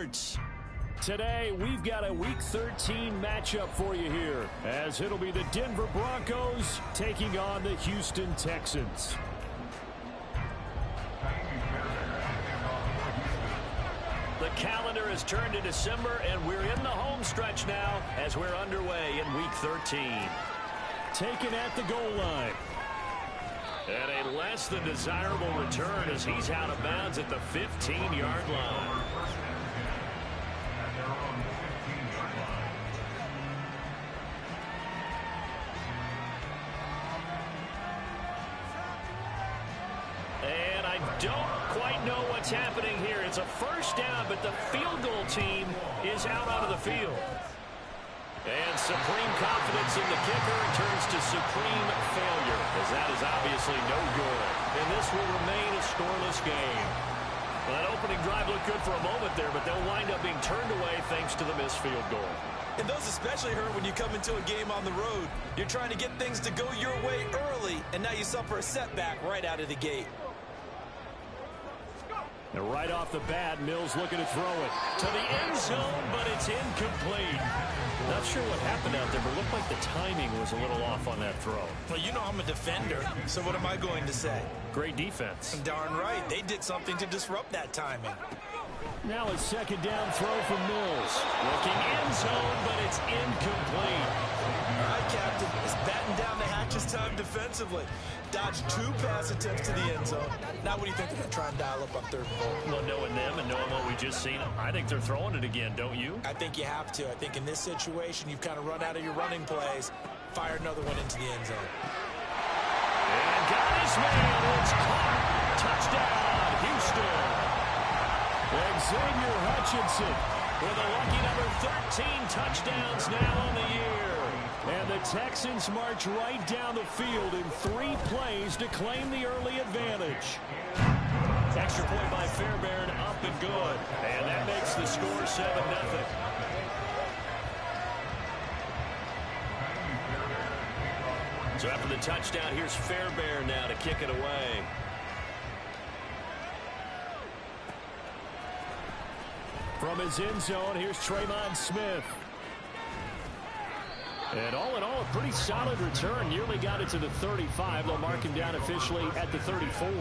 Sports. Today, we've got a Week 13 matchup for you here, as it'll be the Denver Broncos taking on the Houston Texans. The calendar has turned to December, and we're in the home stretch now as we're underway in Week 13. Taken at the goal line. And a less than desirable return as he's out of bounds at the 15-yard line. And I don't quite know what's happening here. It's a first down, but the field goal team is out onto the field. And supreme confidence in the kicker turns to supreme failure, as that is obviously no good. And this will remain a scoreless game. Well, that opening drive looked good for a moment there, but they'll wind up being turned away thanks to the missed field goal. And those especially hurt when you come into a game on the road. You're trying to get things to go your way early, and now you suffer a setback right out of the gate. And right off the bat, Mills looking to throw it to the end zone, but it's incomplete. Not sure what happened out there, but it looked like the timing was a little off on that throw. Well, you know I'm a defender, so what am I going to say? Great defense. Darn right. They did something to disrupt that timing. Now a second down throw from Mills. Looking end zone, but it's incomplete. All right, Captain. It's batting down the hatches time defensively. Dodged 2 pass attempts to the end zone. Now what do you think they're going to try and dial up on 3rd and 4? Well, knowing them and knowing what we just seen, I think they're throwing it again, don't you? I think you have to. I think in this situation, you've kind of run out of your running plays. Fire another one into the end zone. And got his man. It's caught. Touchdown, Houston. Xavier Hutchinson with a lucky number 13 touchdowns now on the year. And the Texans march right down the field in 3 plays to claim the early advantage. Extra point by Fairbairn, up and good. And that makes the score 7-0. So after the touchdown, here's Fairbairn now to kick it away. From his end zone, here's Tremon Smith. And all in all, a pretty solid return. Nearly got it to the 35. They'll mark him down officially at the 34.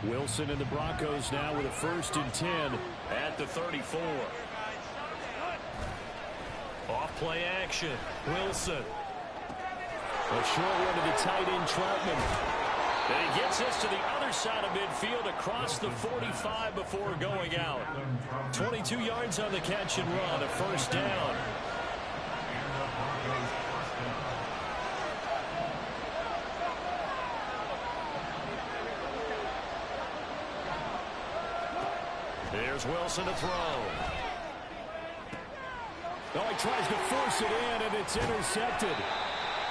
Wilson and the Broncos now with a 1st and 10 at the 34. Off play action. Wilson. A short one to the tight end, Troutman. And he gets us to the other side of midfield across the 45 before going out. 22 yards on the catch and run, a 1st down. There's Wilson to throw. Oh, he tries to force it in, and it's intercepted.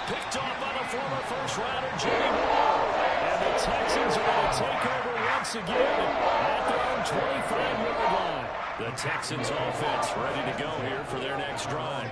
Picked off by the former first-rounder, Jimmy Moore. And the Texans are going to take over once again at their own 25-yard line. The Texans offense ready to go here for their next drive.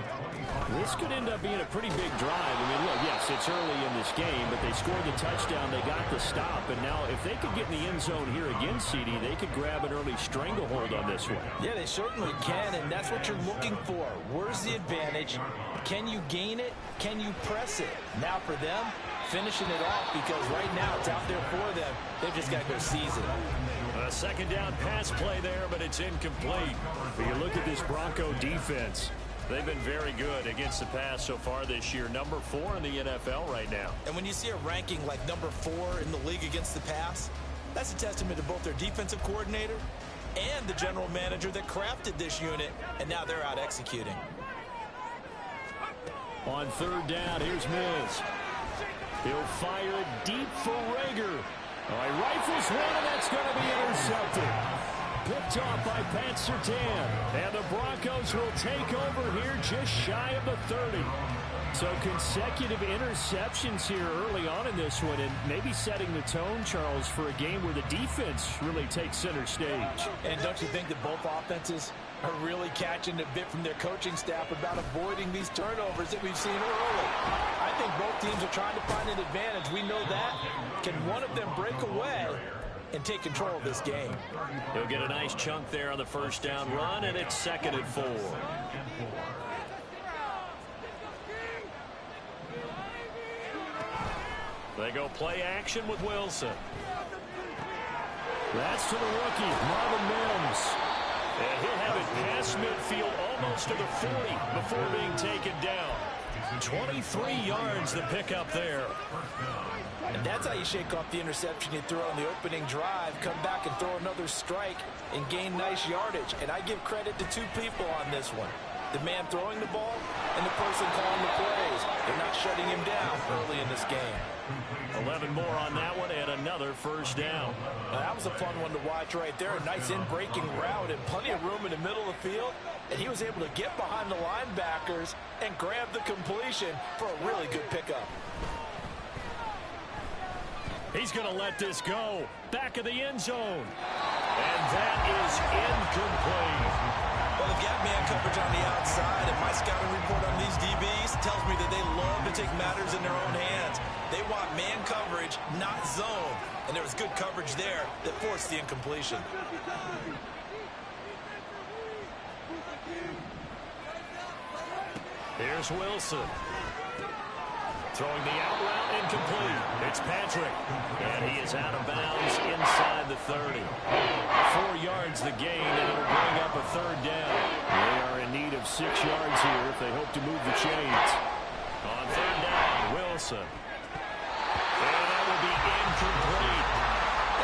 This could end up being a pretty big drive. I mean, look, yes, it's early in this game, but they scored the touchdown. They got the stop. And now if they could get in the end zone here again, CD, they could grab an early stranglehold on this one. Yeah, they certainly can, and that's what you're looking for. Where's the advantage? Can you gain it? Can you press it? Now for them, finishing it off, because right now it's out there for them. They've just got to go seize it. A second down pass play there, but it's incomplete. But you look at this Bronco defense. They've been very good against the pass so far this year. Number 4 in the NFL right now. And when you see a ranking like number 4 in the league against the pass, that's a testament to both their defensive coordinator and the general manager that crafted this unit, and now they're out executing. On 3rd down, here's Mills. He'll fire it deep for Rager. All right, rifles one, and that's going to be intercepted. Picked off by Pat Surtain. And the Broncos will take over here just shy of the 30. So consecutive interceptions here early on in this one, and maybe setting the tone, Charles, for a game where the defense really takes center stage. And don't you think that both offenses are really catching a bit from their coaching staff about avoiding these turnovers that we've seen early. I think both teams are trying to find an advantage. We know that. Can one of them break away and take control of this game? He'll get a nice chunk there on the first down run, and it's 2nd and 4. They go play action with Wilson. That's to the rookie, Marvin Mims. And he'll have it past midfield almost to the 40 before being taken down. 23 yards the pickup there. And that's how you shake off the interception you throw on the opening drive, come back and throw another strike and gain nice yardage. And I give credit to two people on this one. The man throwing the ball and the person calling the plays. They're not shutting him down early in this game. 11 more on that one and another first down. Now, that was a fun one to watch right there. A nice in-breaking route and plenty of room in the middle of the field. And he was able to get behind the linebackers and grab the completion for a really good pickup. He's going to let this go. Back of the end zone. And that is incomplete. Well, the gap man coverage on the outside, and my scouting report on these DBs tells me that they love to take matters in their own hands. They want man coverage, not zone. And there was good coverage there that forced the incompletion. Here's Wilson. Throwing the out route incomplete. It's Patrick. And he is out of bounds inside the 30. 4 yards the gain, and it'll bring up a third down. They are in need of 6 yards here if they hope to move the chains. On third down, Wilson. And that will be incomplete.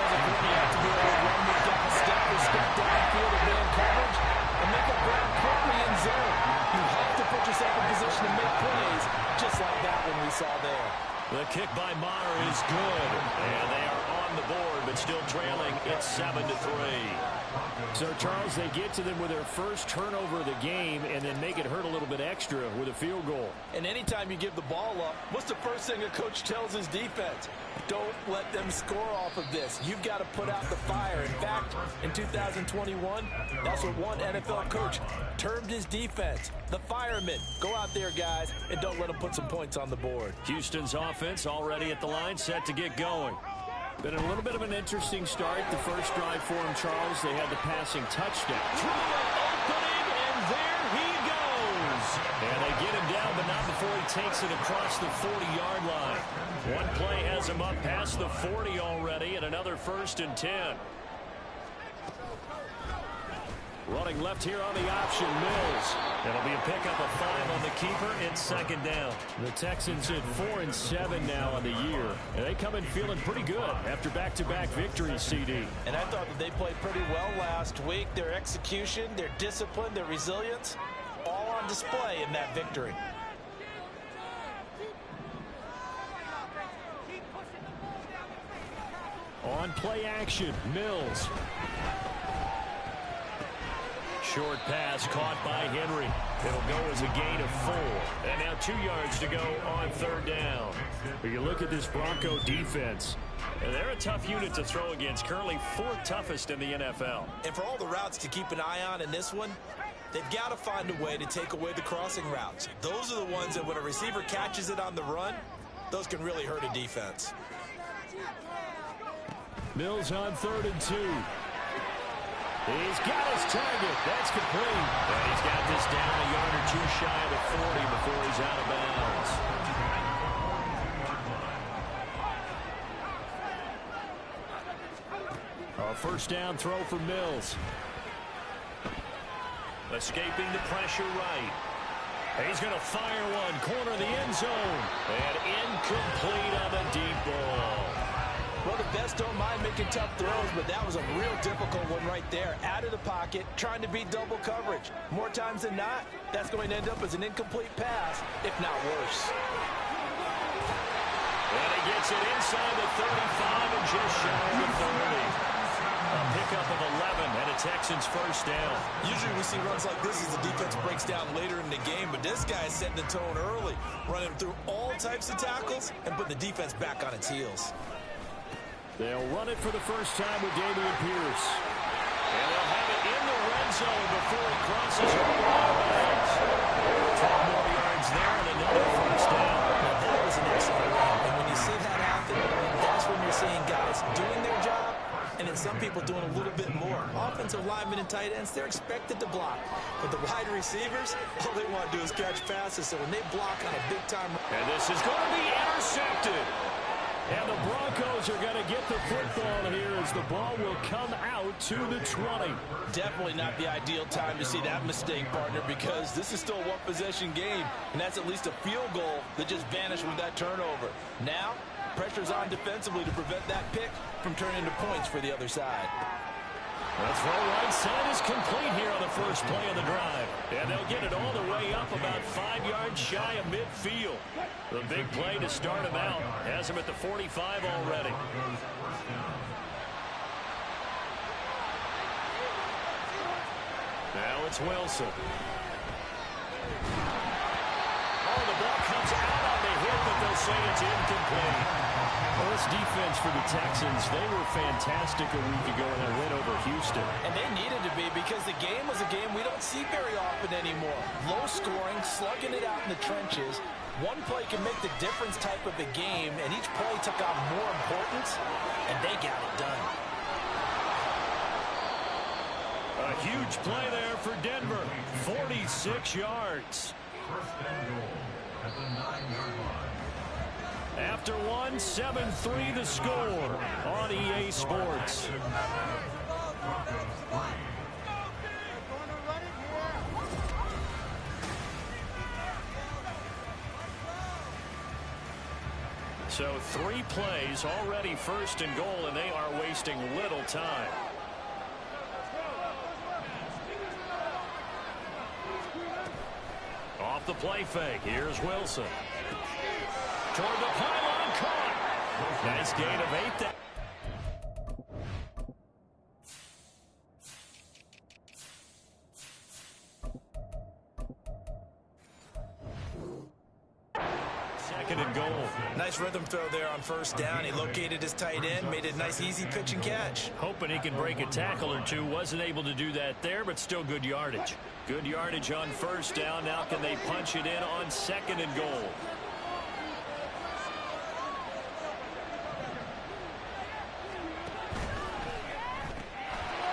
As a point, you have to be able to run with guys, step downfield and man coverage, and make a ground quickly in zone. You have to put yourself in position to make plays, just like that one we saw there. The kick by Maher is good, and they are on the board, but still trailing. It's 7-3. So, Charles, they get to them with their first turnover of the game and then make it hurt a little bit extra with a field goal. And anytime you give the ball up, what's the first thing a coach tells his defense? Don't let them score off of this. You've got to put out the fire. In fact, in 2021, that's what one NFL coach termed his defense, the firemen. Go out there, guys, and don't let them put some points on the board. Houston's offense already at the line, set to get going. Been a little bit of an interesting start. The first drive for him, Charles, they had the passing touchdown. Through an opening, and there he goes. And they get him down, but not before he takes it across the 40-yard line. One play has him up past the 40 already, and another 1st and 10. Running left here on the option, Mills. It'll be a pickup of 5 on the keeper. It's 2nd down. The Texans at 4-7 now on the year. And they come in feeling pretty good after back-to-back victories, CD. And I thought that they played pretty well last week. Their execution, their discipline, their resilience, all on display in that victory. On play action, Mills. Short pass caught by Henry. It'll go as a gain of 4. And now 2 yards to go on 3rd down. When you look at this Bronco defense, and they're a tough unit to throw against, currently 4th toughest in the NFL. And for all the routes to keep an eye on in this one, they've got to find a way to take away the crossing routes. Those are the ones that when a receiver catches it on the run, those can really hurt a defense. Mills on 3rd and 2. He's got his target. That's complete. And he's got this down a yard or 2 shy of the 40 before he's out of bounds. A first down throw for Mills. Escaping the pressure right. He's going to fire one. Corner of the end zone. And incomplete on the deep ball. Well, the best don't mind making tough throws, but that was a real difficult one right there. Out of the pocket, trying to beat double coverage. More times than not, that's going to end up as an incomplete pass, if not worse. And he gets it inside the 35 and just shy of the 30. A pickup of 11 and a Texans first down. Usually we see runs like this as the defense breaks down later in the game, but this guy is setting the tone early, running through all types of tackles and putting the defense back on its heels. They'll run it for the first time with Dameon Pierce. And they'll have it in the red zone before he crosses over out of bounds. 12 more yards there and another first down. Now that was an excellent run. And when you see that happen, that's when you're seeing guys doing their job and then some people doing a little bit more. Offensive linemen and tight ends, they're expected to block. But the wide receivers, all they want to do is catch passes. So when they block on a big-time... And this is going to be intercepted. And the Broncos are going to get the football here as the ball will come out to the 20. Definitely not the ideal time to see that mistake, partner, because this is still a one-possession game, and that's at least a field goal that just vanished with that turnover. Now, pressure's on defensively to prevent that pick from turning into points for the other side. The throw right side is complete here on the first play of the drive. And they'll get it all the way up about 5 yards shy of midfield. The big play to start him out has him at the 45 already. Now it's Wilson. Oh, the ball comes out on the hit, but they'll say it's incomplete. Well, this defense for the Texans, they were fantastic a week ago in their win over Houston. And they needed to be because the game was a game we don't see very often anymore. Low scoring, slugging it out in the trenches. One play can make the difference type of a game, and each play took on more importance, and they got it done. A huge play there for Denver. 46 yards. At the 9-yard line. After one, 7-3 the score on EA Sports. So 3 plays already first and goal, and they are wasting little time. Off the play fake, here's Wilson. Toward the pylon, caught. Nice gain of 8. Second and goal. Nice rhythm throw there on first down. He located his tight end, made a nice easy pitch and catch. Hoping he can break a tackle or two. Wasn't able to do that there, but still good yardage. Good yardage on first down. Now can they punch it in on second and goal?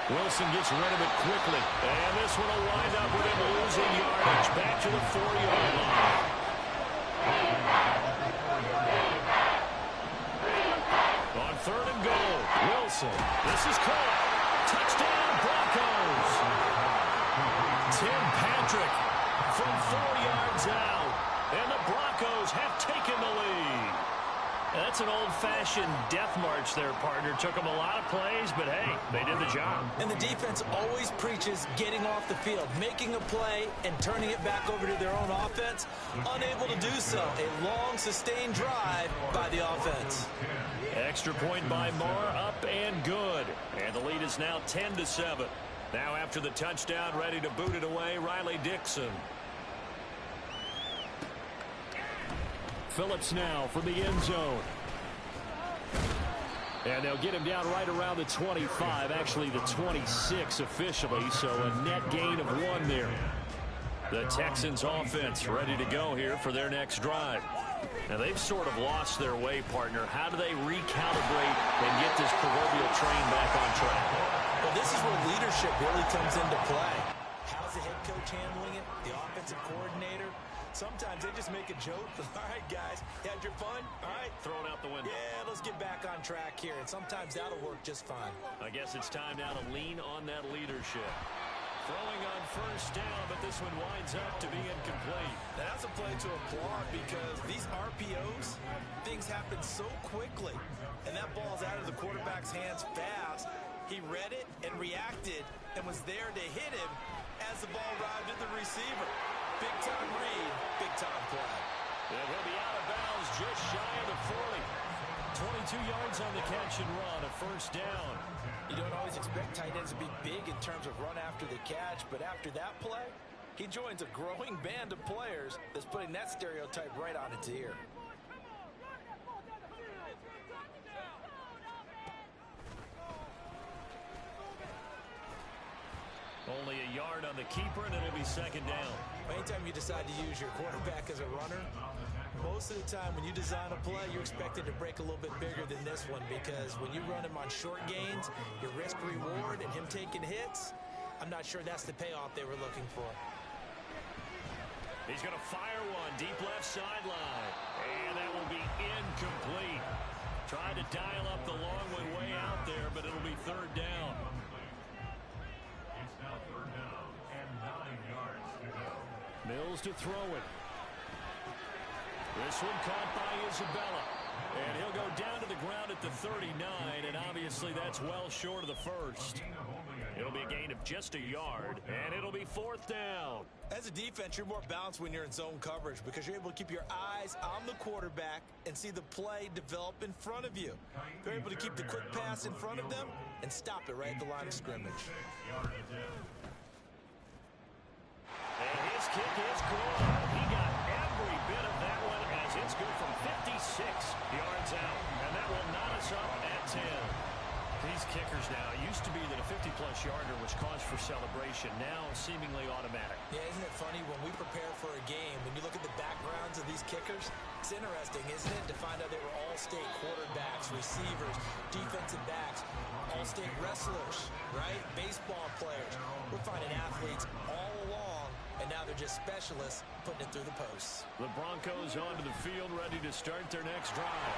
Wilson gets rid of it quickly. And this one will wind up with him losing yardage. Back to the 4-yard line. On third and goal, Wilson. This is caught. Touchdown, Broncos. Tim Patrick from 4 yards out. And the Broncos have taken the lead. That's an old-fashioned death march there, partner. Took them a lot of plays, but hey, they did the job. And the defense always preaches getting off the field, making a play, and turning it back over to their own offense. Unable to do so. A long, sustained drive by the offense. Extra point by Moore, up and good. And the lead is now 10-7. Now after the touchdown, ready to boot it away, Riley Dixon. Phillips now from the end zone. And they'll get him down right around the 25, actually the 26 officially, so a net gain of 1 there. The Texans offense ready to go here for their next drive. Now they've sort of lost their way, partner. How do they recalibrate and get this proverbial train back on track? Well, this is where leadership really comes into play. How's the head coach handling it? The offensive coordinator? Sometimes they just make a joke. All right, guys, you had your fun? All right. Thrown out the window. Yeah, let's get back on track here. And sometimes that'll work just fine. I guess it's time now to lean on that leadership. Throwing on first down, but this one winds up to be incomplete. That's a play to applaud because these RPOs, things happen so quickly. And that ball's out of the quarterback's hands fast. He read it and reacted and was there to hit him as the ball arrived at the receiver. Big-time read, big-time play. And he'll be out of bounds just shy of the 40. 22 yards on the catch and run, a first down. You don't always expect tight ends to be big in terms of run after the catch, but after that play, he joins a growing band of players that's putting that stereotype right on its ear. Only a yard on the keeper, and it'll be second down. Anytime you decide to use your quarterback as a runner, most of the time when you design a play, you're expected to break a little bit bigger than this one, because when you run him on short gains, your risk-reward and him taking hits, I'm not sure that's the payoff they were looking for. He's going to fire one deep left sideline, and that will be incomplete. Tried to dial up the long one way out there, but it'll be third down. It's now third down and 9 yards to go. Mills to throw it. This one caught by Isabella. And he'll go down to the ground at the 39, and obviously that's well short of the first. It'll be a gain of just a yard, and it'll be fourth down. As a defense, you're more balanced when you're in zone coverage because you're able to keep your eyes on the quarterback and see the play develop in front of you. You're able to keep the quick pass in front of them and stop it right at the line of scrimmage. And his kick is good. He got every bit of that one as it's good from 56 yards out. And that will knot us up at 10. These kickers now, it used to be that a 50-plus yarder was cause for celebration. Now seemingly automatic. Yeah, isn't it funny when we prepare for a game, when you look at the backgrounds of these kickers, it's interesting, isn't it, to find out they were all-state quarterbacks, receivers, defensive backs, all-state wrestlers, right? Baseball players. We're finding athletes all along, and now they're just specialists putting it through the posts. The Broncos onto the field, ready to start their next drive.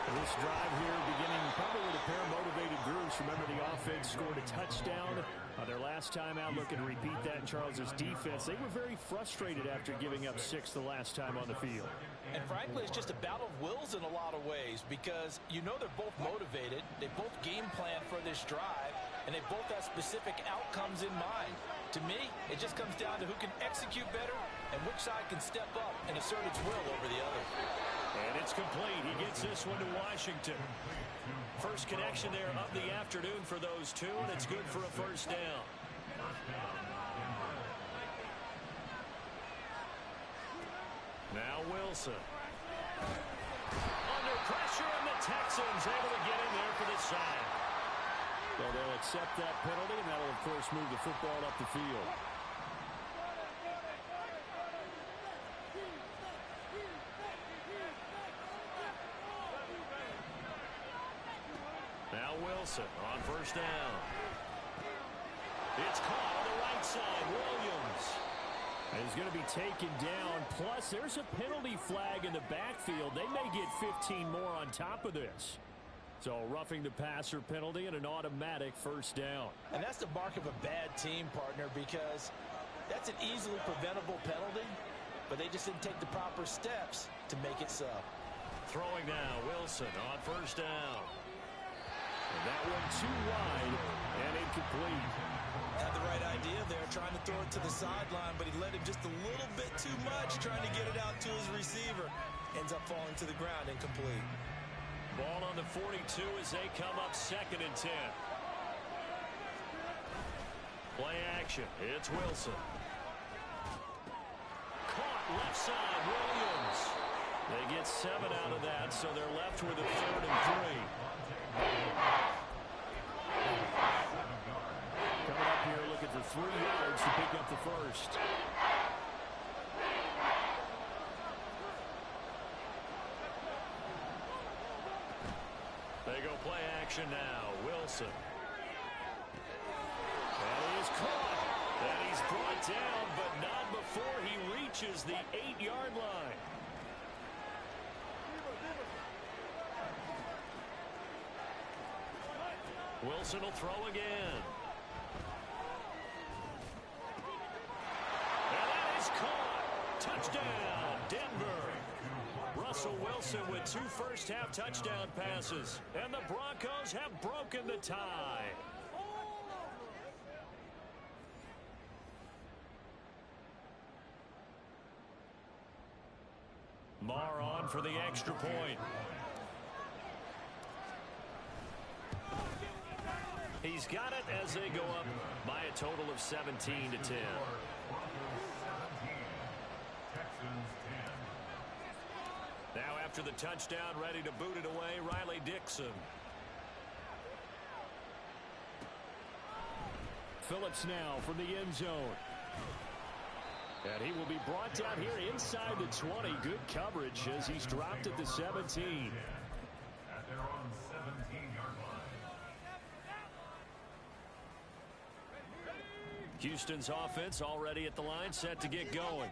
This drive here beginning probably with a pair of motivated groups. Remember, the offense scored a touchdown their last time out. Looking to repeat that in Charles's defense. They were very frustrated after giving up 6 the last time on the field. And frankly, it's just a battle of wills in a lot of ways because you know they're both motivated. They both game plan for this drive, and they both have specific outcomes in mind. To me, it just comes down to who can execute better and which side can step up and assert its will over the other. And it's complete. He gets this one to Washington. First connection there of the afternoon for those two, and it's good for a first down. Now Wilson. Under pressure, and the Texans able to get in there for the sack. So they'll accept that penalty, and that'll, of course, move the football up the field. Now Wilson on first down. It's caught on the right side. Williams is going to be taken down. Plus, there's a penalty flag in the backfield. They may get 15 more on top of this. So roughing the passer penalty and an automatic first down. And that's the mark of a bad team, partner, because that's an easily preventable penalty, but they just didn't take the proper steps to make it so. Throwing now, Wilson on first down. And that one too wide and incomplete. Had the right idea there, trying to throw it to the sideline, but he let him just a little bit too much, trying to get it out to his receiver. Ends up falling to the ground, incomplete. Ball on the 42 as they come up 2nd and 10. Play action. It's Wilson. Caught left side, Williams. They get 7 out of that, so they're left with a 3rd and 3. Coming up here looking for 3 yards to pick up the first. They go play action now. Wilson. And he is caught. And he's brought down, but not before he reaches the 8-yard line. Wilson will throw again. And that is caught. Touchdown, Denver. Russell Wilson with 2 first-half touchdown passes. And the Broncos have broken the tie. Marr on for the extra point. He's got it as they go up by a total of 17 to 10. Now after the touchdown, ready to boot it away, Riley Dixon. Phillips now from the end zone. And he will be brought down here inside the 20. Good coverage as he's dropped at the 17. At their own 17-yard line. Houston's offense already at the line, set to get going.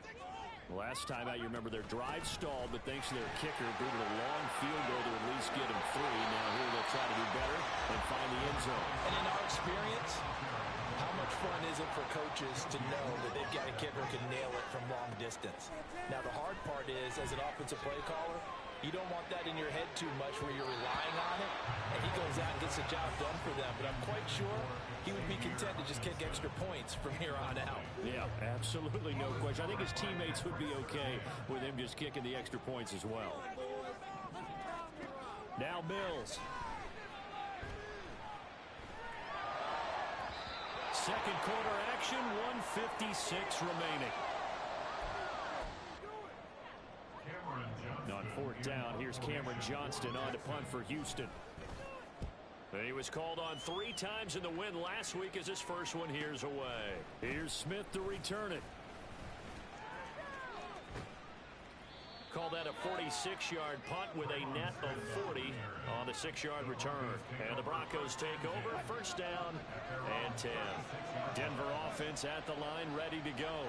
Last time out, you remember their drive stalled, but thanks to their kicker, booted a long field goal to at least get them 3. Now here they'll try to do better and find the end zone. And in our experience, how much fun is it for coaches to know that they've got a kicker who can nail it from long distance? Now, the hard part is, as an offensive play caller, you don't want that in your head too much where you're relying on it, and he goes out and gets the job done for them. But I'm quite sure he would be content to just kick extra points from here on out. Yeah, absolutely no question. I think his teammates would be okay with him just kicking the extra points as well. Now Mills. Second quarter action, 1:56 remaining. On fourth down, here's Cameron Johnston on to punt for Houston. He was called on 3 times in the win last week as his first one here's away. Here's Smith to return it. Call that a 46-yard punt with a net of 40 on the 6-yard return. And the Broncos take over, first down and 10. Denver offense at the line, ready to go.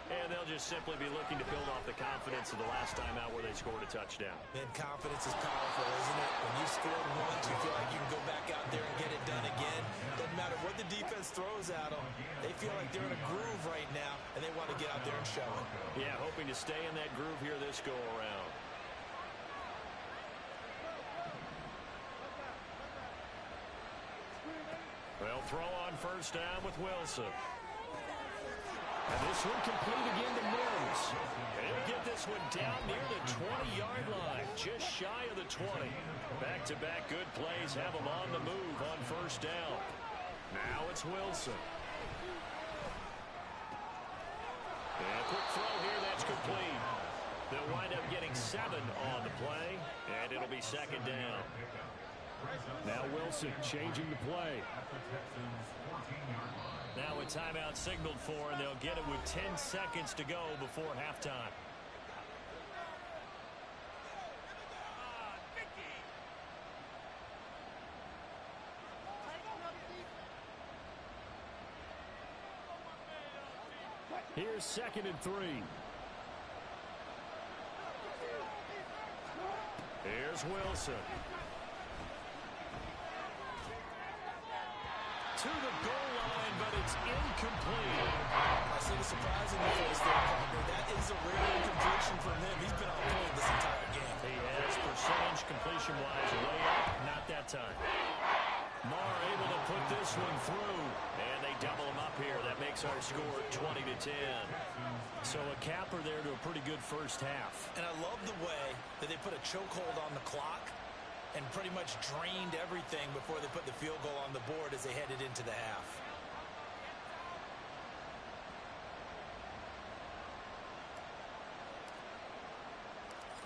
And they'll just simply be looking to build off the confidence of the last time out where they scored a touchdown. And confidence is powerful, isn't it? When you scored once, you feel like you can go back out there and get it done again. Doesn't matter what the defense throws at them. They feel like they're in a groove right now, and they want to get out there and show it. Yeah, hoping to stay in that groove here this go-around. They'll throw on first down with Wilson. And this one complete again to Mills. And he'll get this one down near the 20-yard line, just shy of the 20. Back-to-back good plays have him on the move on first down. Now it's Wilson. And a quick throw here, that's complete. They'll wind up getting 7 on the play, and it'll be second down. Now Wilson changing the play. Now a timeout signaled for, and they'll get it with 10 seconds to go before halftime. Here's 2nd and 3. Here's Wilson. To the goal line, but it's incomplete. I see the surprise in the face there, partner. That is a rare incompletion from him. He's been on point this entire game. He has percentage completion-wise way up, not that time. Marr able to put this one through, and they double him up here. That makes our score 20-10. So a capper there to a pretty good first half. And I love the way that they put a chokehold on the clock and pretty much drained everything before they put the field goal on the board as they headed into the half.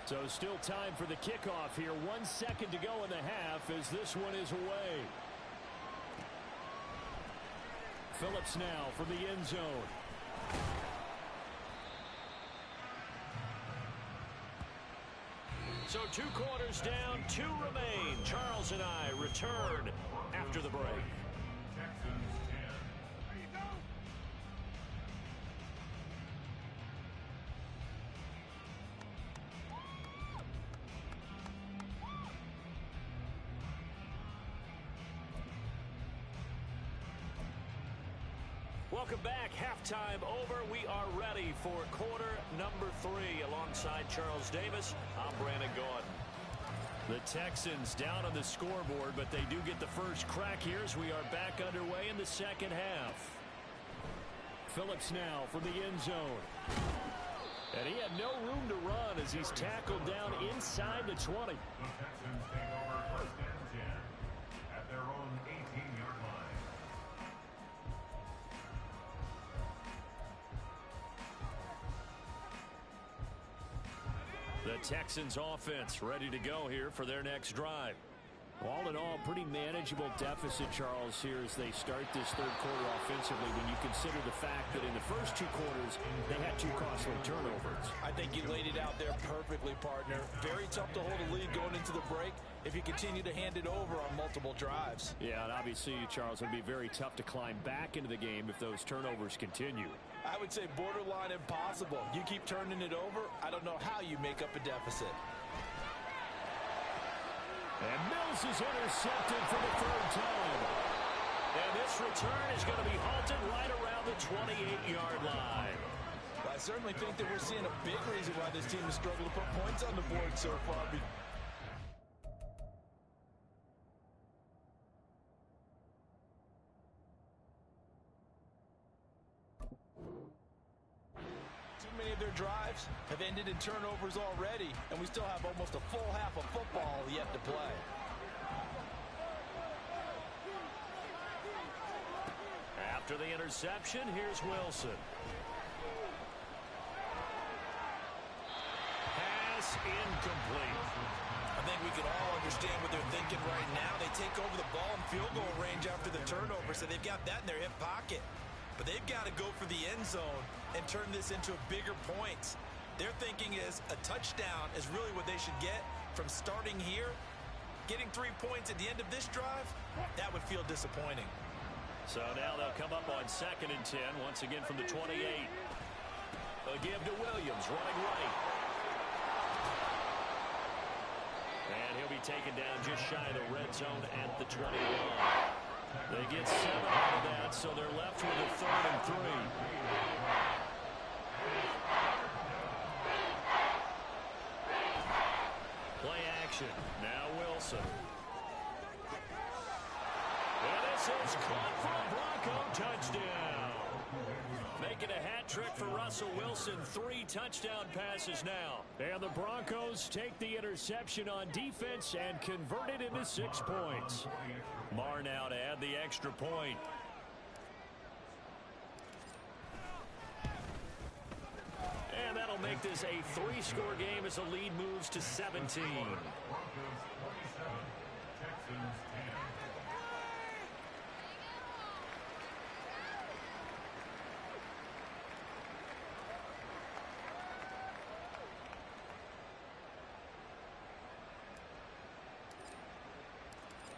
So still time for the kickoff here. 1 second to go in the half as this one is away. Phillips now from the end zone. So 2 quarters down, 2 remain. Charles and I return after the break. Texans 10. Welcome back. Halftime over. We are ready for quarter number 3. Alongside Charles Davis, I'm Brandon Gaudin. The Texans down on the scoreboard, but they do get the first crack here as we are back underway in the second half. Phillips now from the end zone. And he had no room to run as he's tackled down inside the 20. The Texans take over first and 10 at their own 18-yard line. The Texans offense ready to go here for their next drive. All in all, pretty manageable deficit, Charles, here as they start this third quarter offensively when you consider the fact that in the first two quarters they had two costly turnovers. I think you laid it out there perfectly, partner. Very tough to hold a lead going into the break if you continue to hand it over on multiple drives. Yeah, and obviously, Charles, it would be very tough to climb back into the game if those turnovers continue. I would say borderline impossible. You keep turning it over, I don't know how you make up a deficit. And Mills is intercepted for the third time. And this return is going to be halted right around the 28-yard line. I certainly think that we're seeing a big reason why this team has struggled to put points on the board so far. Too many of their drives have ended in turnovers already, and we still have almost a full half of football yet to play. After the interception, here's Wilson. Pass incomplete. I think we can all understand what they're thinking right now. They take over the ball in field goal range after the turnover, so they've got that in their hip pocket. But they've got to go for the end zone and turn this into bigger points. Their thinking is a touchdown is really what they should get from starting here. Getting 3 points at the end of this drive, that would feel disappointing. So now they'll come up on 2nd and 10, once again from the 28. A give to Williams, running right. And he'll be taken down just shy of the red zone at the 21. They get 7 out of that, so they're left with a 3rd and 3. Play action. Now Wilson. And this is caught for a Bronco touchdown. Making a hat trick for Russell Wilson. 3 touchdown passes now. And the Broncos take the interception on defense and convert it into 6 points. Marr now to add the extra point. And that'll make this a 3-score game as the lead moves to 17. Broncos 27, Texans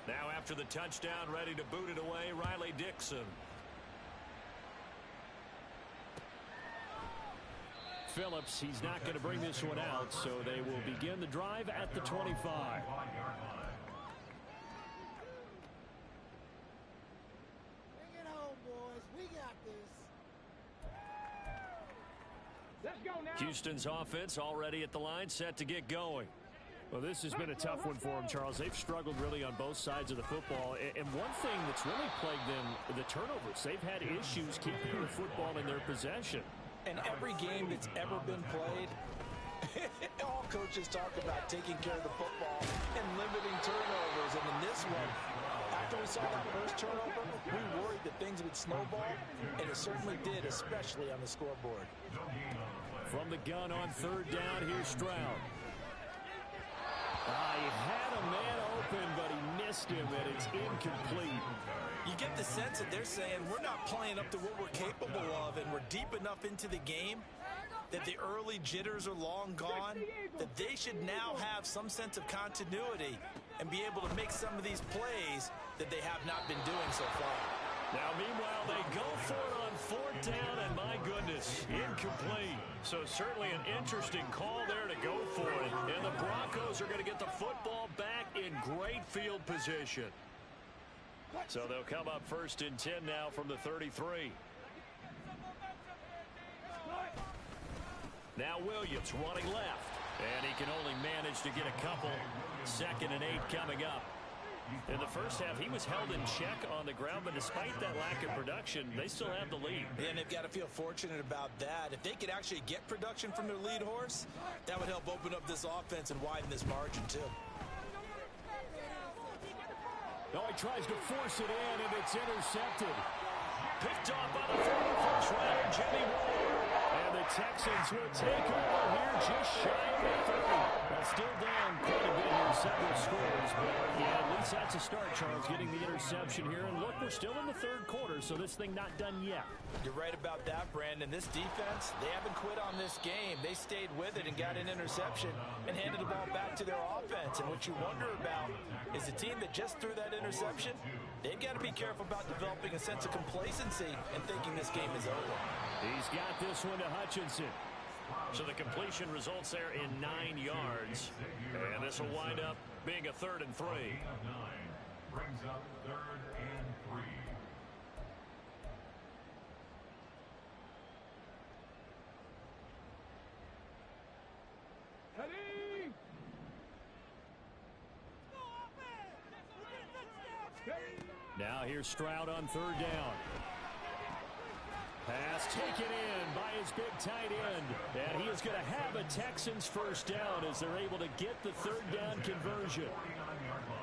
10. Now after the touchdown, ready to boot it away, Riley Dixon. Phillips, he's not going to bring this one out, so they will begin the drive at the 25. Bring it home, boys. We got this. Let's go now. Houston's offense already at the line, set to get going. Well, this has been a tough one for them, Charles. They've struggled really on both sides of the football. And one thing that's really plagued them, the turnovers. They've had issues keeping the football in their possession. And every game that's ever been played, all coaches talk about taking care of the football and limiting turnovers. And in this one, after we saw that first turnover, we worried that things would snowball, and it certainly did, especially on the scoreboard. From the gun on 3rd down, here's Stroud. He had a man open, but he missed him, and it's incomplete. You get the sense that they're saying we're not playing up to what we're capable of, and we're deep enough into the game that the early jitters are long gone, that they should now have some sense of continuity and be able to make some of these plays that they have not been doing so far. Now, meanwhile, they go for it on 4th down, and my goodness, incomplete. So certainly an interesting call there to go for it. And the Broncos are going to get the football back in great field position. So they'll come up 1st and 10 now from the 33. Now Williams running left. And he can only manage to get a couple. 2nd and 8 coming up. In the first half, he was held in check on the ground, but despite that lack of production, they still have the lead. And they've got to feel fortunate about that. If they could actually get production from their lead horse, that would help open up this offense and widen this margin, too. Oh, he tries to force it in, and it's intercepted. Picked off by the former first rounder, Jimmy Ward. And the Texans will take over here just shy of the 30. Well, still down quite a bit here, several scores. But, yeah, at least that's a start, Charles, getting the interception here. And, look, we're still in the third quarter, so this thing not done yet. You're right about that, Brandon. This defense, they haven't quit on this game. They stayed with it and got an interception and handed the ball back to their offense. And what you wonder about is the team that just threw that interception, they've got to be careful about developing a sense of complacency and thinking this game is over. He's got this one to Hutchinson. So the completion results there in 9 yards. And this will wind up being a 3rd and 3. Brings up 3rd and 3. Now here's Stroud on 3rd down. Pass taken in by his big tight end. And he is going to have a Texans first down as they're able to get the 3rd down conversion.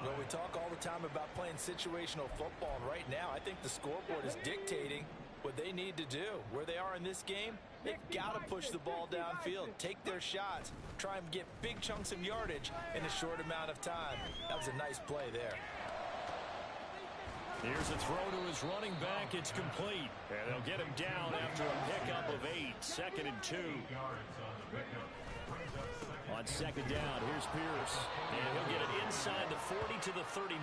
Well, we talk all the time about playing situational football. And right now, I think the scoreboard is dictating what they need to do. Where they are in this game, they've got to push the ball downfield, take their shots, try and get big chunks of yardage in a short amount of time. That was a nice play there. Here's a throw to his running back. It's complete. And they'll get him down after a pickup of 8. 2nd and 2. On 2nd down, here's Pierce. And he'll get it inside the 40 to the 39.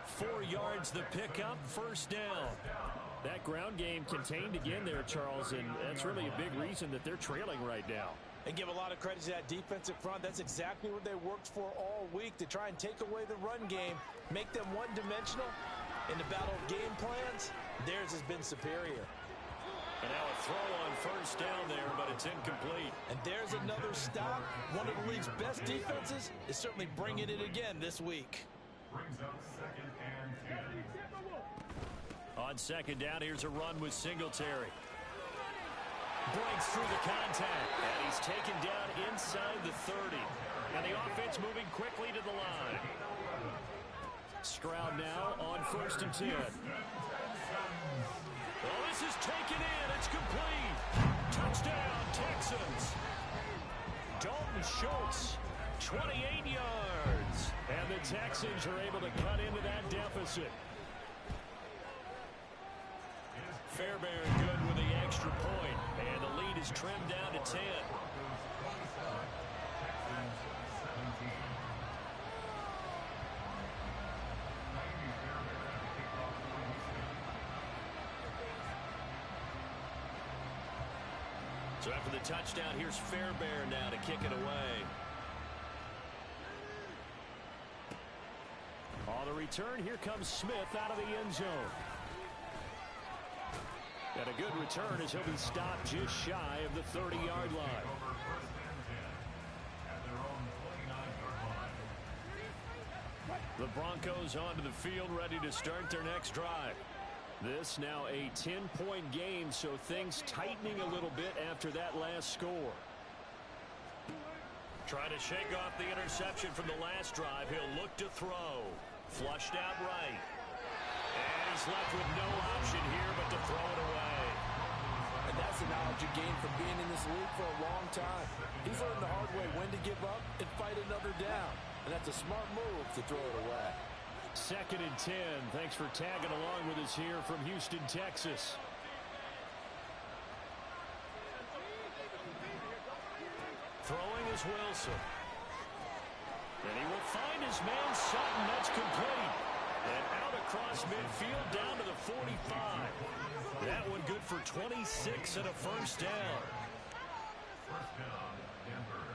4 yards the pickup, first down. That ground game contained again there, Charles, and that's really a big reason that they're trailing right now. And give a lot of credit to that defensive front. That's exactly what they worked for all week, to try and take away the run game, make them one-dimensional. In the battle of game plans, theirs has been superior. And now a throw on first down there, but it's incomplete. And there's another stop. One of the league's best defenses is certainly bringing it again this week. Brings up 2nd and 10. On 2nd down, here's a run with Singletary. Breaks through the contact, and he's taken down inside the 30. And the offense moving quickly to the line. Stroud now on 1st and 10. Well, this is taken in. It's complete. Touchdown, Texans. Dalton Schultz, 28 yards. And the Texans are able to cut into that deficit. Fairbairn good with the extra point, and the lead is trimmed down to 10. So after the touchdown, here's Fairbairn now to kick it away. On the return, here comes Smith out of the end zone. And a good return as he'll be stopped just shy of the 30-yard line. The Broncos onto the field, ready to start their next drive. This now a 10-point game, so things tightening a little bit after that last score. Trying to shake off the interception from the last drive. He'll look to throw. Flushed out right. And he's left with no option here but to throw it away. And that's the knowledge you gain from being in this league for a long time. He's learned the hard way when to give up and fight another down. And that's a smart move to throw it away. 2nd and 10. Thanks for tagging along with us here from Houston, Texas. Throwing is Wilson. And he will find his man Sutton. That's complete. And out across midfield down to the 45. That one good for 26 and a first down. First down, Denver.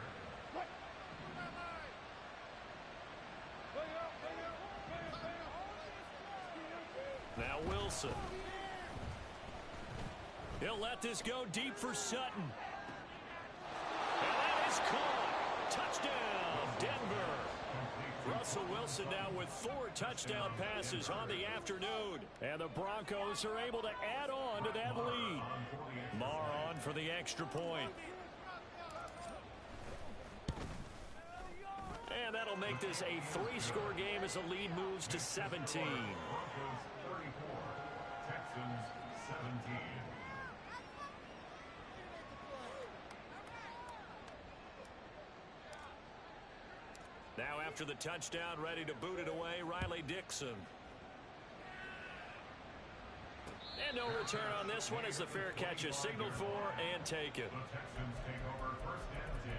Now Wilson. He'll let this go deep for Sutton. And that is caught. Touchdown, Denver. Russell Wilson now with 4 touchdown passes on the afternoon. And the Broncos are able to add on to that lead. Marr on for the extra point. And that'll make this a 3-score game as the lead moves to 17. Broncos 34, Texans 17. Now after the touchdown, ready to boot it away, Riley Dixon. And no return on this one as the fair catch is signaled for and taken. The Texans take over first and 10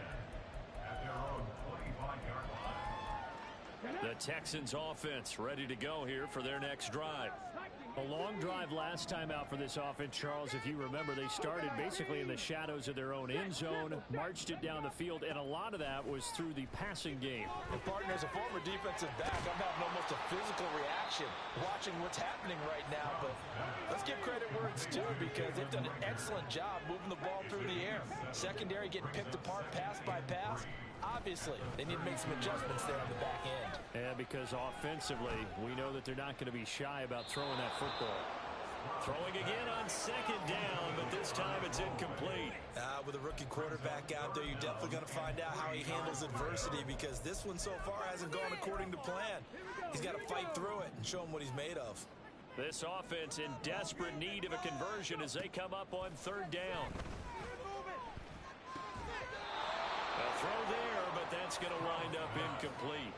at their own 25-yard line. The Texans offense ready to go here for their next drive. A long drive last time out for this offense, Charles. If you remember, they started basically in the shadows of their own end zone, marched it down the field, and a lot of that was through the passing game. And partner, as a former defensive back, I'm having almost a physical reaction watching what's happening right now. But let's give credit where it's due because they've done an excellent job moving the ball through the air. Secondary getting picked apart pass by pass. Obviously, they need to make some adjustments there on the back end. And because offensively, we know that they're not going to be shy about throwing that football. Throwing again on second down, but this time it's incomplete. With a rookie quarterback out there, you're definitely going to find out how he handles adversity because this one so far hasn't gone according to plan. He's got to fight through it and show him what he's made of. This offense in desperate need of a conversion as they come up on third down. A throw there, but that's going to wind up incomplete.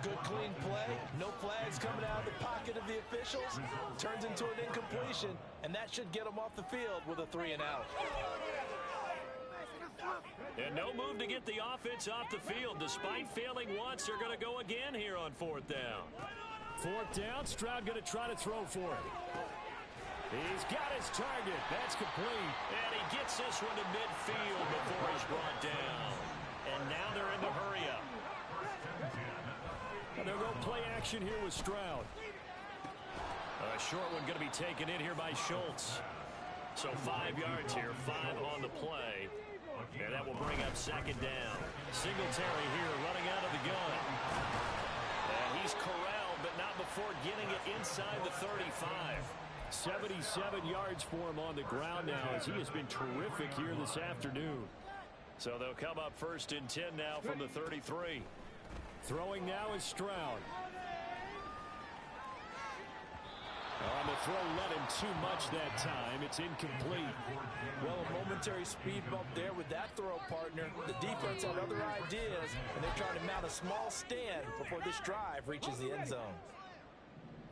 Good clean play. No flags coming out of the pocket of the officials. Turns into an incompletion, and that should get them off the field with a 3-and-out. And no move to get the offense off the field. Despite failing once, they're going to go again here on fourth down. Fourth down, Stroud going to try to throw for it. He's got his target. That's complete. And he gets this one to midfield before he's brought down. And now they're in the hurry-up. And they'll go play action here with Stroud. A short one going to be taken in here by Schultz. So 5 yards here, 5 on the play. And that will bring up second down. Singletary here running out of the gun. And he's corralled, but not before getting it inside the 35. 77 yards for him on the ground now as he has been terrific here this afternoon. So they'll come up first and 10 now from the 33. Throwing now is Stroud. On the throw, let him too much that time. It's incomplete. Well, a momentary speed bump there with that throw, partner. The defense had other ideas, and they're trying to mount a small stand before this drive reaches the end zone.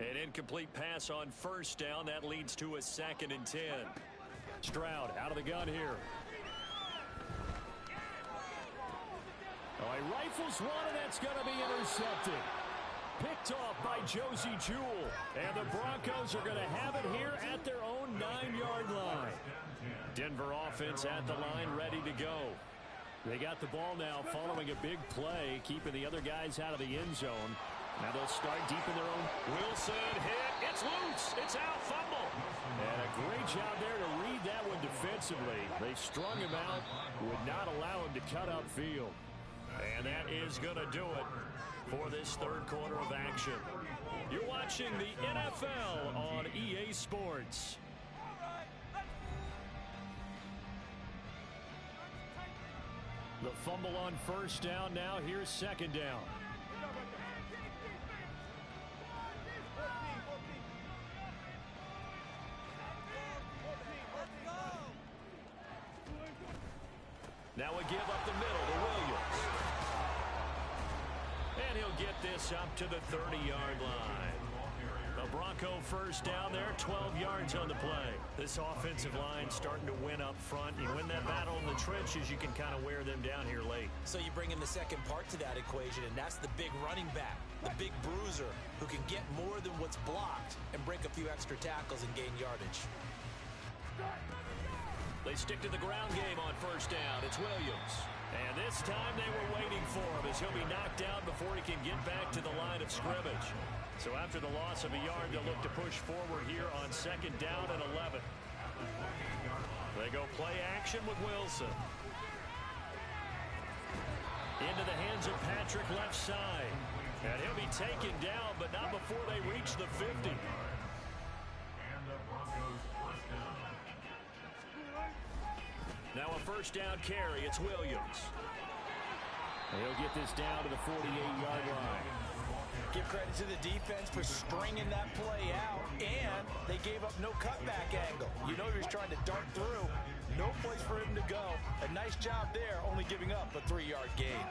An incomplete pass on first down. That leads to a 2nd and 10. Stroud out of the gun here. Oh, he rifles one, and that's going to be intercepted. Picked off by Josie Jewell. And the Broncos are going to have it here at their own 9-yard line. Denver offense at the line, ready to go. They got the ball now following a big play, keeping the other guys out of the end zone. Now they'll start deep in their own. Wilson hit. It's loose. It's out. Fumble. And a great job there to read that one defensively. They strung him out, would not allow him to cut upfield. And that is going to do it for this third quarter of action. You're watching the NFL on EA Sports. The fumble on first down. Now here's second down. Now a give up the middle to Williams. And he'll get this up to the 30-yard line. The Bronco first down there, 12 yards on the play. This offensive line starting to win up front. You win that battle in the trenches, you can kind of wear them down here late. So you bring in the second part to that equation, and that's the big running back, the big bruiser, who can get more than what's blocked and break a few extra tackles and gain yardage. They stick to the ground game on first down. It's Williams. And this time they were waiting for him as he'll be knocked down before he can get back to the line of scrimmage. So after the loss of a yard, they'll look to push forward here on second down and 11. They go play action with Wilson. Into the hands of Patrick left side. And he'll be taken down, but not before they reach the 50. And the Broncos first down. Now a first down carry. It's Williams. He'll get this down to the 48-yard line. Give credit to the defense for stringing that play out, and they gave up no cutback angle. You know he was trying to dart through. No place for him to go. A nice job there, only giving up a 3-yard gain.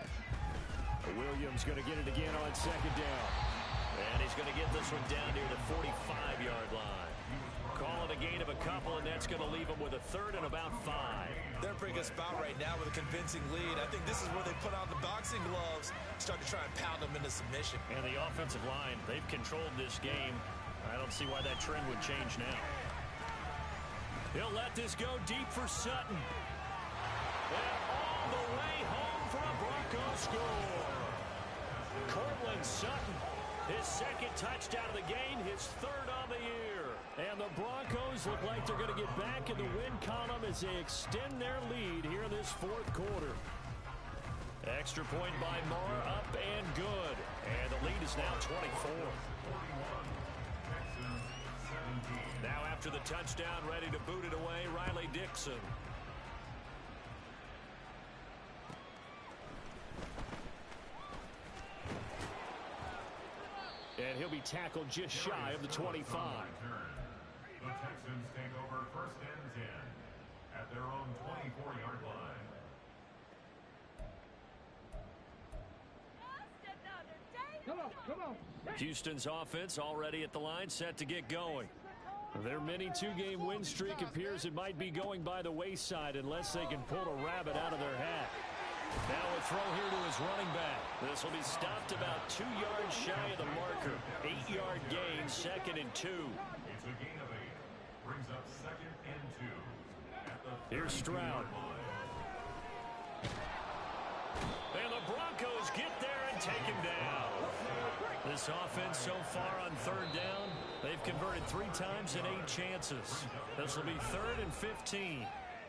Williams going to get it again on second down. And he's going to get this one down near the 45-yard line. Call it a gain of a couple, and that's going to leave him with a third and about 5. They're a pretty good spot right now with a convincing lead. I think this is where they put on the boxing gloves, start to try and pound them into submission. And the offensive line, they've controlled this game. I don't see why that trend would change now. He'll let this go deep for Sutton. And all the way home for a Broncos score. Courtland Sutton, his second touchdown of the game, his third on the year. And the Broncos look like they're going to get back in the win column as they extend their lead here in this fourth quarter. Extra point by Moore, up and good. And the lead is now 24. Now after the touchdown, ready to boot it away, Riley Dixon. And he'll be tackled just shy of the 25. The Texans take over first and 10 at their own 24-yard line. Come on. Houston's offense already at the line, set to get going. Their mini two-game win streak appears it might be going by the wayside unless they can pull a rabbit out of their hat. Now a throw here to his running back. This will be stopped about 2 yards shy of the marker. 8-yard gain, second and 2. It's a gain of 8. Brings up second and 2. At the Here's Stroud. And the Broncos get there and take him down. This offense so far on third down, they've converted 3 times in 8 chances. This will be 3rd and 15.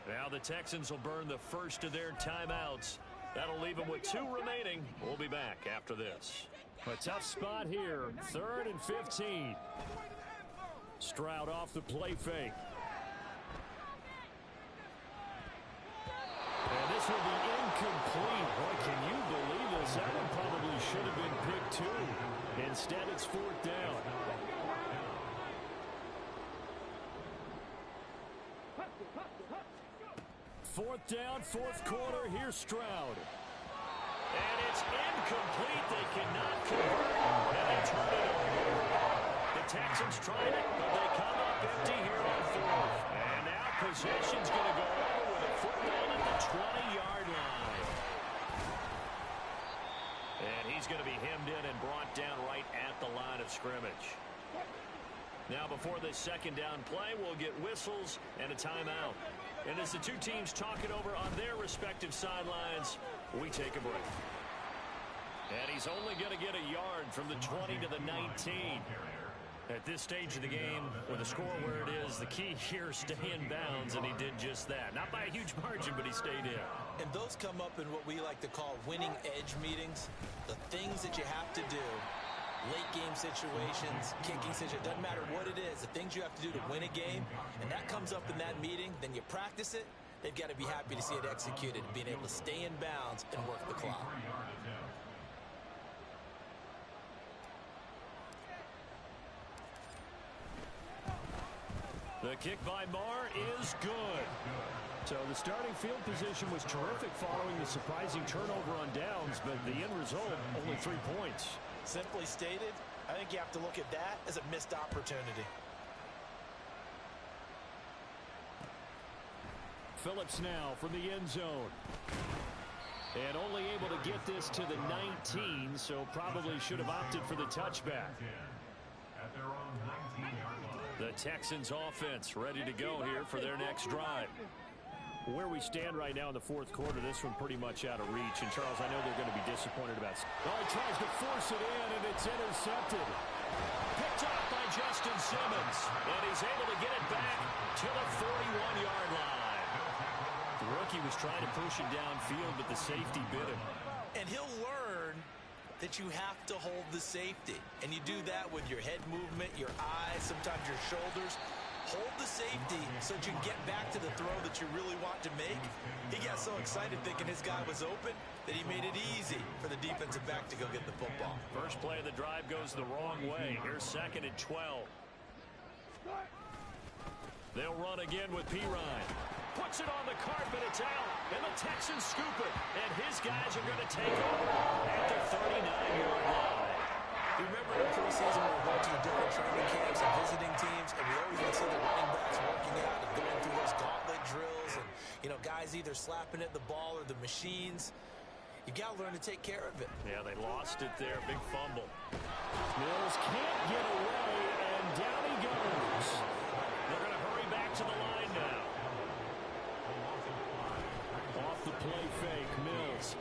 Now the Texans will burn the first of their timeouts. That'll leave them with 2 remaining. We'll be back after this. A tough spot here, 3rd and 15. Stroud off the play fake. And this will be incomplete. Boy, can you believe this? That one probably should have been picked too. Instead, it's 4th down. Fourth down, fourth quarter. Here's Stroud. And it's incomplete. They cannot convert. And they turn it over. The Texans tried it, but they come up empty here on 4th. And now possession's going to go over with a football at the 20-yard line. And he's going to be hemmed in and brought down right at the line of scrimmage. Now before this second down play, we'll get whistles and a timeout. And as the two teams talk it over on their respective sidelines, we take a break. And he's only going to get a yard from the 20 to the 19. At this stage of the game, with the score where it is, the key here is stay in bounds, and he did just that. Not by a huge margin, but he stayed in. And those come up in what we like to call winning edge meetings. The things that you have to do. Late game situations, kicking situations, doesn't matter what it is, the things you have to do to win a game, and that comes up in that meeting, then you practice it, they've got to be happy to see it executed, being able to stay in bounds and work the clock. The kick by Marr is good. So the starting field position was terrific following the surprising turnover on downs, but the end result, only 3 points. Simply stated, I think you have to look at that as a missed opportunity. Phillips now from the end zone. And only able to get this to the 19, so probably should have opted for the touchback. At their own 19-yard line. The Texans offense ready to go here for their next drive. Where we stand right now in the fourth quarter, this one pretty much out of reach. And, Charles, I know they're going to be disappointed about it. Oh, he tries to force it in, and it's intercepted. Picked off by Justin Simmons. And he's able to get it back to the 41-yard line. The rookie was trying to push him downfield, but the safety bit him. And he'll learn that you have to hold the safety. And you do that with your head movement, your eyes, sometimes your shoulders. Hold the safety so that you can get back to the throw that you really want to make. He got so excited thinking his guy was open that he made it easy for the defensive back to go get the football. First play of the drive goes the wrong way. Here's 2nd and 12. They'll run again with Pirine. Puts it on the carpet. It's out. And the Texans scoop it. And his guys are going to take over at the 39-yard line. You remember in the preseason we were going to the different training camps and visiting teams, and we always would see the running backs working out and going through those gauntlet drills, and, you know, guys either slapping at the ball or the machines. You got to learn to take care of it. Yeah, they lost it there. Big fumble. Mills can't get away, and down he goes. They're going to hurry back to the line now. Off the play fake, Mills.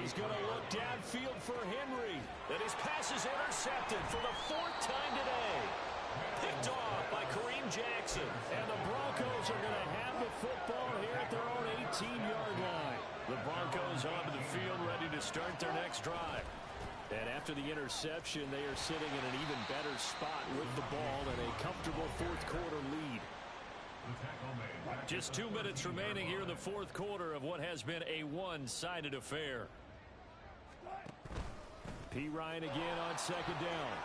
He's going to look downfield for Henry. And his pass is intercepted for the 4th time today. Picked off by Kareem Jackson. And the Broncos are going to have the football here at their own 18-yard line. The Broncos onto the field ready to start their next drive. And after the interception, they are sitting in an even better spot with the ball and a comfortable 4th quarter lead. Just 2 minutes remaining here in the 4th quarter of what has been a one-sided affair. P. Ryan again on 2nd down.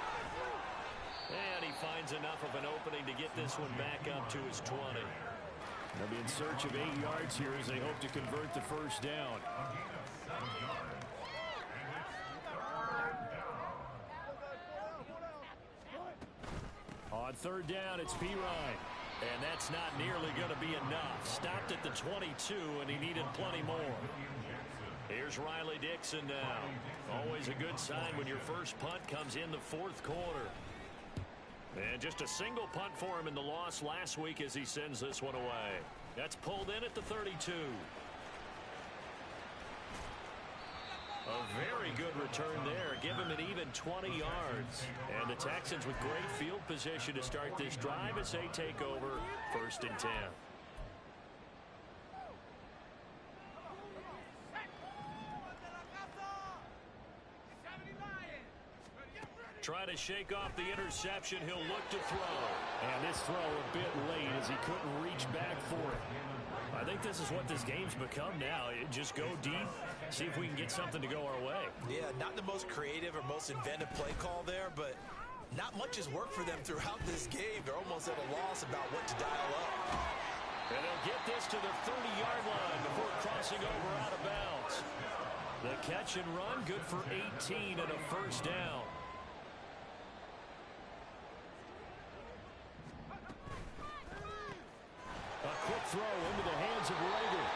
And he finds enough of an opening to get this one back up to his 20. They'll be in search of 8 yards here as they hope to convert the first down. On 3rd down, it's P. Ryan. And that's not nearly going to be enough. Stopped at the 22, and he needed plenty more. Here's Riley Dixon now. Always a good sign when your first punt comes in the 4th quarter. And just a single punt for him in the loss last week as he sends this one away. That's pulled in at the 32. A very good return there. Give him an even 20 yards. And the Texans with great field position to start this drive as they take over 1st and 10. Try to shake off the interception. He'll look to throw. And this throw a bit late as he couldn't reach back for it. I think this is what this game's become now. Just go deep, see if we can get something to go our way. Yeah, not the most creative or most inventive play call there, but not much has worked for them throughout this game. They're almost at a loss about what to dial up. And they'll get this to the 30-yard line before crossing over out of bounds. The catch and run, good for 18 and a first down. A quick throw into the hands of Rager.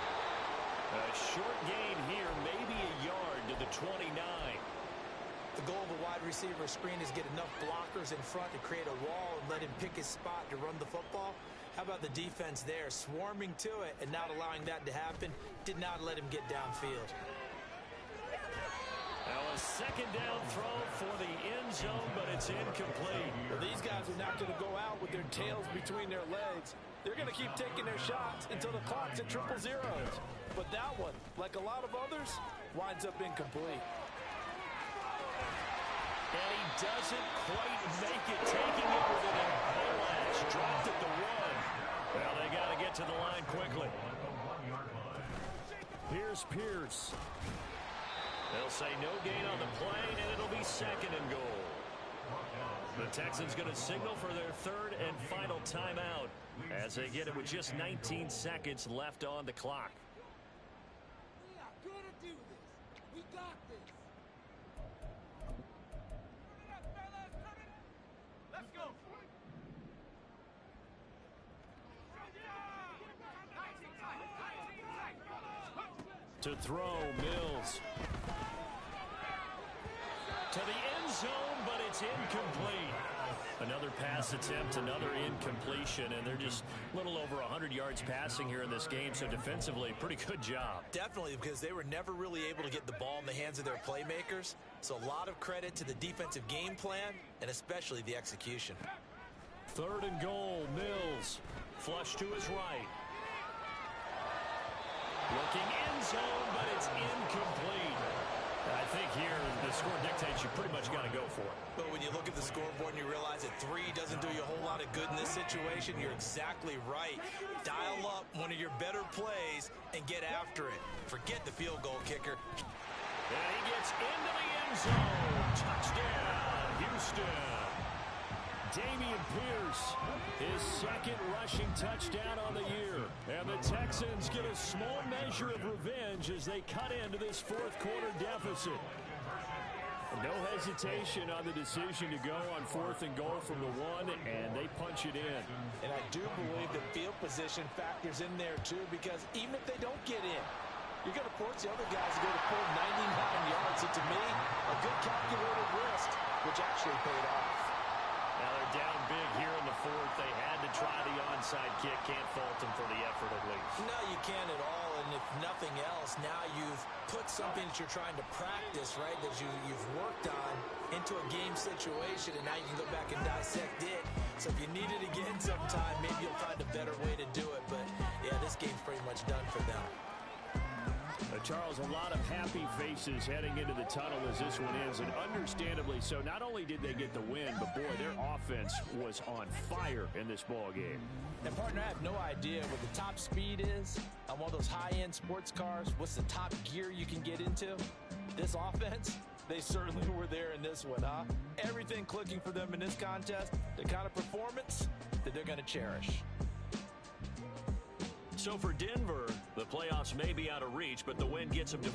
A short gain here, maybe a yard to the 29. The goal of a wide receiver screen is get enough blockers in front to create a wall and let him pick his spot to run the football. How about the defense there, swarming to it and not allowing that to happen? Did not let him get downfield. Now a 2nd down throw for the end zone, but it's incomplete. Well, these guys are not going to go out with their tails between their legs. They're going to keep taking their shots until the clock's at 000. But that one, like a lot of others, winds up incomplete. And he doesn't quite make it, taking it with an eyelash. Dropped at the 1. Well, they got to get to the line quickly. Here's Pierce. They'll say no gain on the play, and it'll be 2nd and goal. The Texans going to signal for their 3rd and final timeout as they get it with just 19 seconds left on the clock. We are going to do this. We got this. Let's go. To throw, Mills. To the end zone, but it's incomplete. Another pass attempt, another incompletion, and they're just a little over 100 yards passing here in this game, so defensively, pretty good job. Definitely, because they were never really able to get the ball in the hands of their playmakers. So a lot of credit to the defensive game plan and especially the execution. 3rd and goal, Mills. Flush to his right. Looking end zone, but it's incomplete. I think here the score dictates you pretty much got to go for it. But when you look at the scoreboard and you realize that 3 doesn't do you a whole lot of good in this situation, you're exactly right. Dial up one of your better plays and get after it. Forget the field goal kicker. And he gets into the end zone. Touchdown, Houston. Dameon Pierce, his second rushing touchdown on the year. And the Texans get a small measure of revenge as they cut into this fourth quarter deficit. No hesitation on the decision to go on 4th and goal from the 1, and they punch it in. And I do believe the field position factors in there, too, because even if they don't get in, you're going to force the other guys to go to pull 99 yards. So to me, a good calculated risk, which actually paid off. Now they're down big here in the 4th. They had to try the onside kick. Can't fault them for the effort at least. No, you can't at all. And if nothing else, now you've put something that you're trying to practice, right, that you've worked on into a game situation, and now you can go back and dissect it. So if you need it again sometime, maybe you'll find a better way to do it. But, yeah, this game's pretty much done for them. Charles, a lot of happy faces heading into the tunnel as this one ends, and understandably so. Not only did they get the win, but, boy, their offense was on fire in this ball game. And, partner, I have no idea what the top speed is on one of those high-end sports cars. What's the top gear you can get into? This offense, they certainly were there in this one, huh? Everything clicking for them in this contest, the kind of performance that they're going to cherish. So for Denver, the playoffs may be out of reach, but the win gets them to...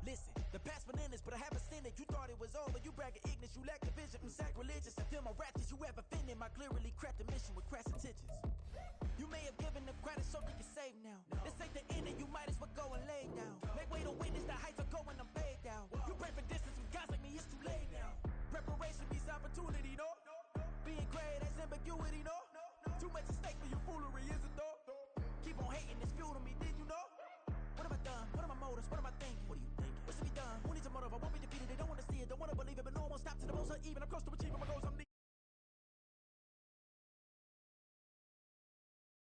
Listen, the past bananas, but I haven't seen it. You thought it was over, you bragging ignorance, you lack the vision. I'm sacrilegious, I feel my wrath. Did you ever offended? My clearly crafted mission with crass intentions. You may have given them credit so they can save now. This ain't the end and you might as well go and lay down. Make way to witness the heights are going, I'm paid down. You pray for distance with guys like me, it's too late now. Preparation means opportunity, no? Being great has ambiguity, no? Too much at stake for your foolery, is it though? Keep on hating, it's fuel to me, did you know? What have I done? What are my motives? What am I thinking? What are you thinking? What's to be done? Who needs a motive? I won't be defeated. They don't want to see it, don't want to believe it, but no one stops to the most even. I'm close to achieving my goals. I'm